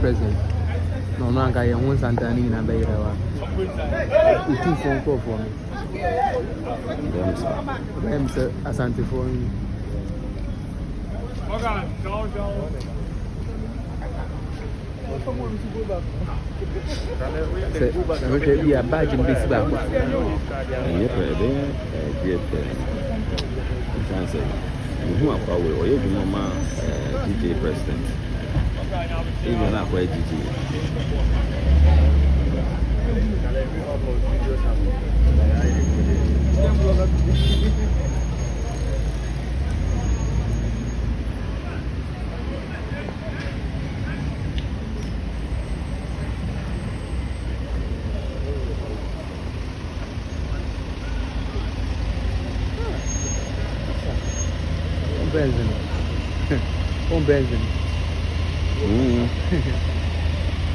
present. No, no, I am one Santani in a bay. It's too phone call for me. I'm Asante for me. Yeah, badge in this back. Who are power or even Mama DJ President? Even not quite DJ. Benjamin.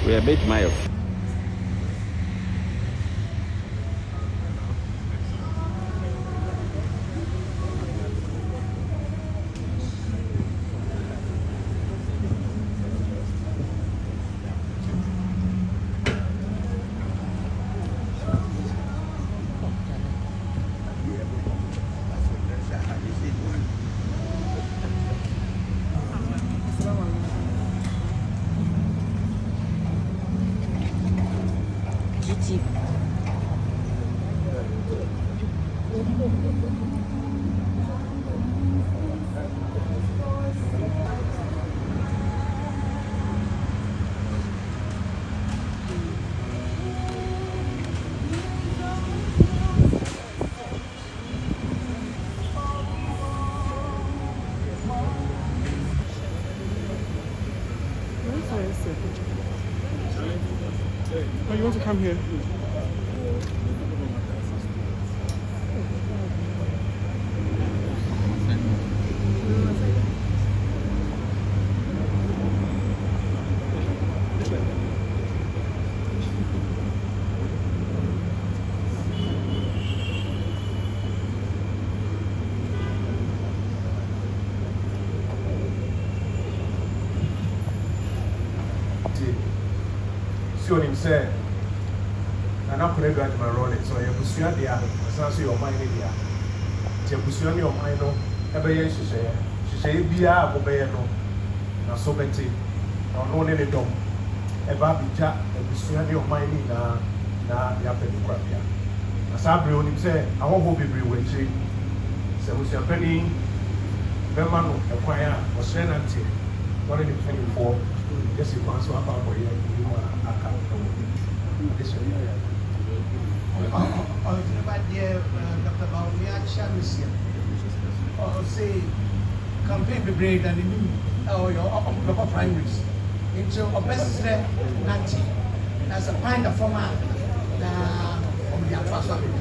We are a bit mild. Oh, you want to come here? Sure him say, and I couldn't grant my role, so you pursue the other, as your mind in here. You pursue your mind, every year she say, be a Bobayano, not so many, or no any dome. A baby jack, and pursue your mind in now, the upper Crabia. As I bring him say, I won't be when she said, was your penny, Berman, acquire, or Senate, not in 24. Yes, you want to have a boy, you want a account. This way. Dr. Bawumia Champion. Or say, campaign brigade and your local primaries. Into a best Nancy as a kind of format of the Alpha. Zanetor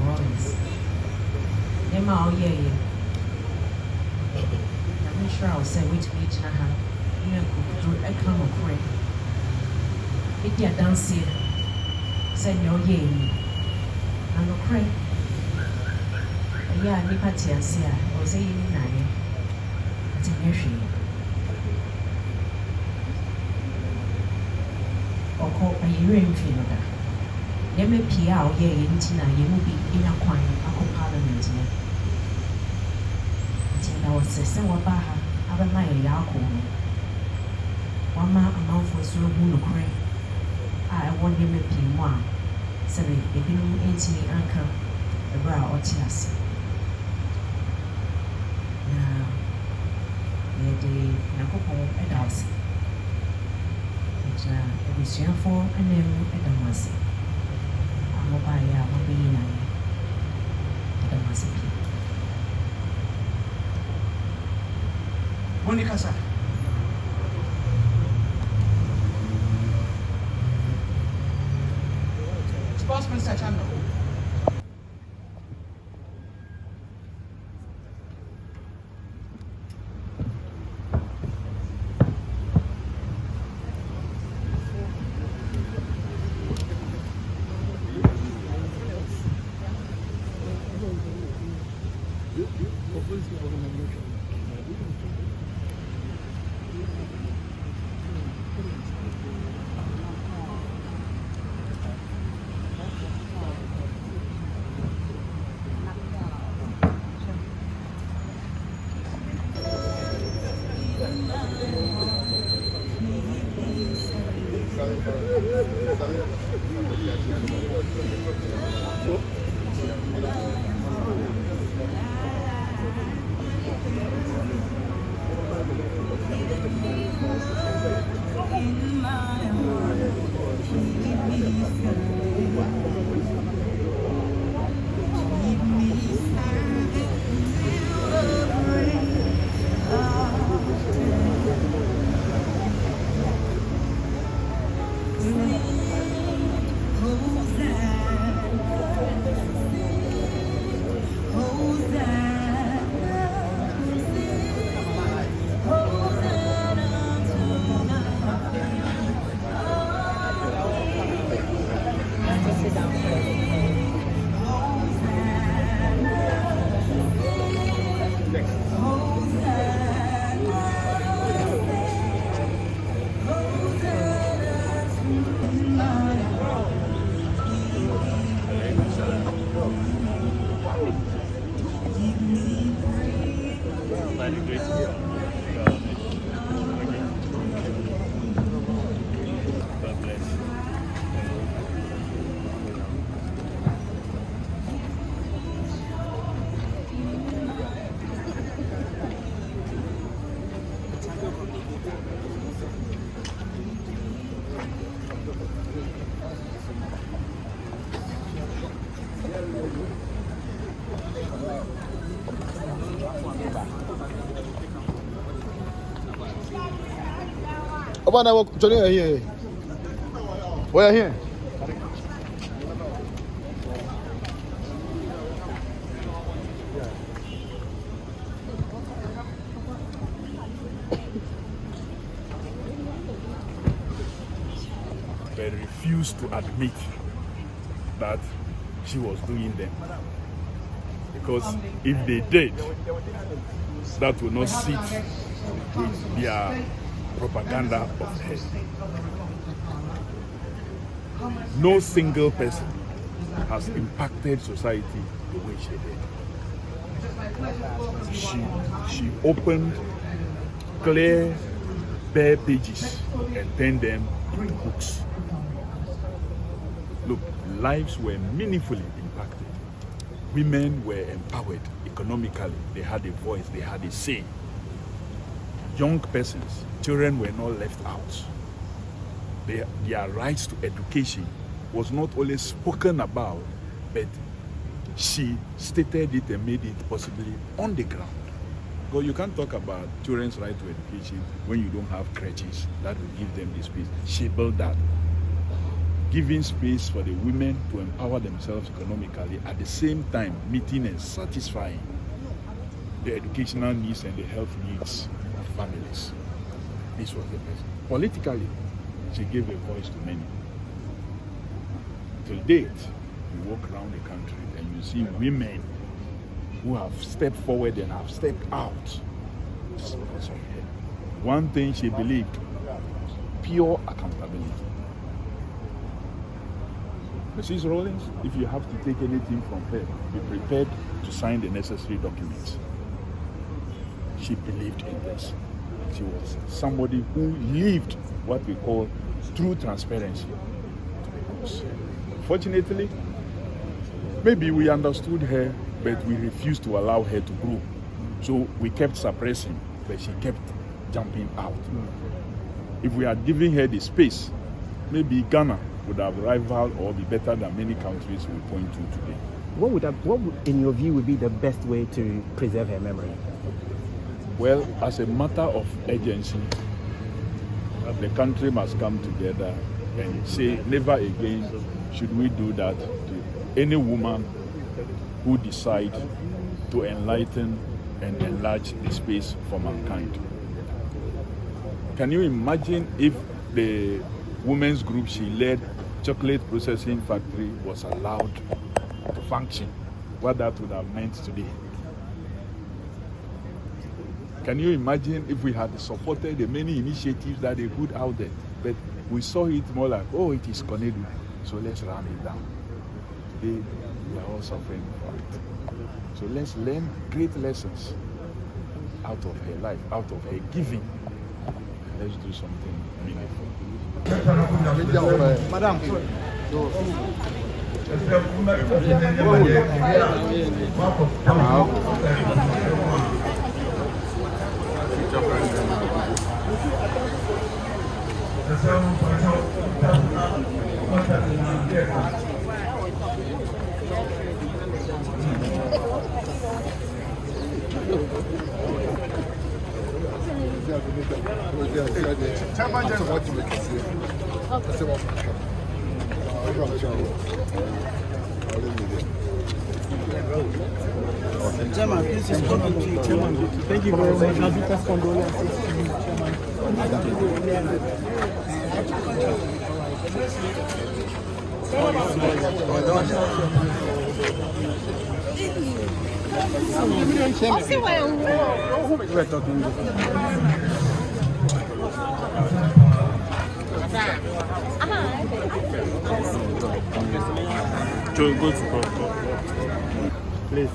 Rawlings. Emma, oh yeah. I'm sure I'll say which each and you could do a come of credit. If you don't see it, say no yea. And no credit. Yeah, Nipatia Sia, or say in nine. It's a nation. Or call a year in Finada. There may be out here in Tina, you will be in a coin, a parliament. Until I was a Sawa Baha, I have my Yako. 1 month a month for so moon cray. I want him a P1. 7, a new 18 anchor, a brow or tears. Now, yɛde Nyankopɔn ɛda ase. Ɛgyina abusuafoɔ anan mu ɛda mo ase. A mobaeɛ a mobɛyi n'ayɛ. Ɛda mo ase pii. Monica, sir. Sportsman Sachando. Today here. Where here? They refused to admit that she was doing them. Because if they did, that would not sit with their propaganda of her. No single person has impacted society the way she did. She opened clear, bare pages and turned them into books. Look, lives were meaningfully impacted. Women were empowered economically. They had a voice, they had a say. Young persons, children were not left out. Their rights to education was not only spoken about, but she stated it and made it possibly on the ground. Because you can't talk about children's right to education when you don't have crutches that will give them the space. She built that. Giving space for the women to empower themselves economically, at the same time meeting and satisfying the educational needs and the health needs of families. This was the person. Politically, she gave a voice to many. Till date, you walk around the country and you see women who have stepped forward and have stepped out. This is because of her. One thing she believed, pure accountability. Mrs. Rawlings, if you have to take anything from her, be prepared to sign the necessary documents. She believed in this. She was somebody who lived what we call true transparency to the cause. Fortunately, maybe we understood her, but we refused to allow her to grow. So we kept suppressing, but she kept jumping out. If we had given her the space, maybe Ghana would have rivaled or be better than many countries we point to today. What would, in your view, would be the best way to preserve her memory? Well, as a matter of urgency, the country must come together and say, never again should we do that to any woman who decides to enlighten and enlarge the space for mankind. Can you imagine if the women's group she led, chocolate processing factory, was allowed to function? What that would have meant today? Can you imagine if we had supported the many initiatives that they put out there? But we saw it more like, oh, it is Konedu, so let's run it down. Today, we are all suffering for it. So let's learn great lessons out of her life, out of her giving. Let's do something meaningful. Madam. Chairman, this is coming to you, Chairman. Thank you very much. Our deepest condolences to you, Chairman. We're talking. Go to court. Please,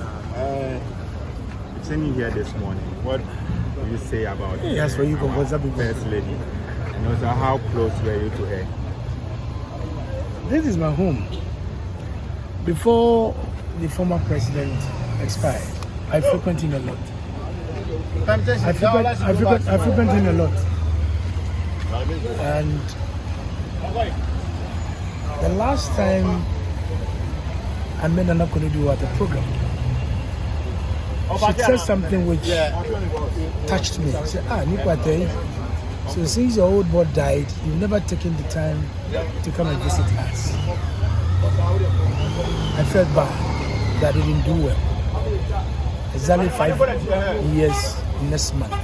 sitting here this morning, what do you say about Yes, for you, First Lady? And also, how close were you to her? This is my home. Before the former president expired, I frequent him a lot. I frequent him a lot. And the last time I met Nana Konedu at a program, she said something which touched me. She said, Nikwate, so since your old boy died, you've never taken the time to come and visit us. I felt bad that I didn't do well. Exactly 5 years next month,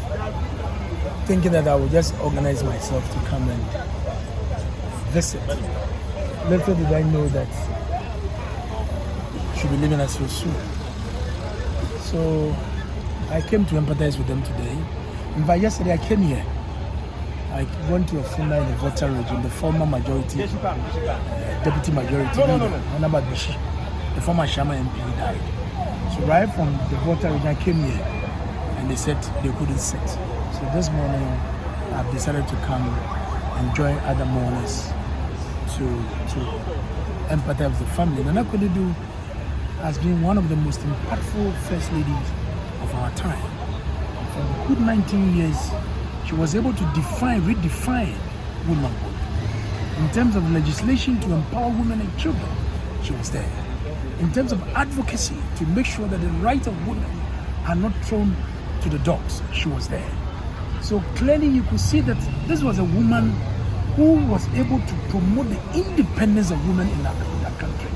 thinking that I would just organize myself to come and visit. Little did I know that she'll be leaving us so soon. So I came to empathize with them today. In fact, yesterday I came here. I went to a funeral in the Volta region, the former majority, deputy majority leader, Honorable Bishi, the former Shama MP died. So right from the Volta region, I came here and they said they couldn't sit. So this morning, I've decided to come and join other mourners to empathize with the family. Nana Konedu has been one of the most impactful first ladies of our time. For a good 19 years, she was able to redefine womanhood. In terms of legislation to empower women and children, she was there. In terms of advocacy to make sure that the rights of women are not thrown to the dogs, she was there. So clearly you could see that this was a woman who was able to promote the independence of women in that country.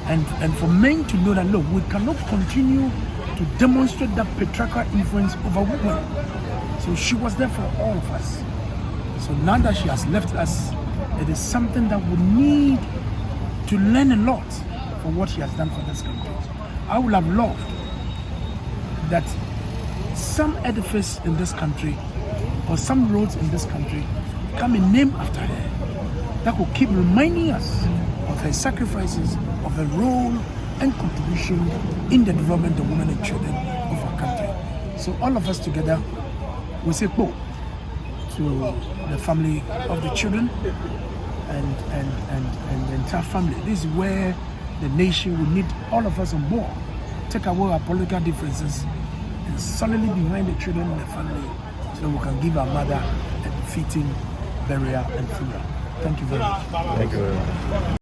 And for men to know that, look, we cannot continue to demonstrate that patriarchal influence over women. So she was there for all of us. So now that she has left us, it is something that we need to learn a lot for what she has done for this country. I would have loved that some edifice in this country or some roads in this country come in name after her, that could keep reminding us of her sacrifices, of her role and contribution in the development of women and children of our country. So all of us together, we say "Bo" to the family of the children and the entire family. This is where the nation will need all of us on board. Take away our political differences and solidly behind the children and the family, so so we can give our mother a fitting burial and funeral. Thank you very much. Thank you very much.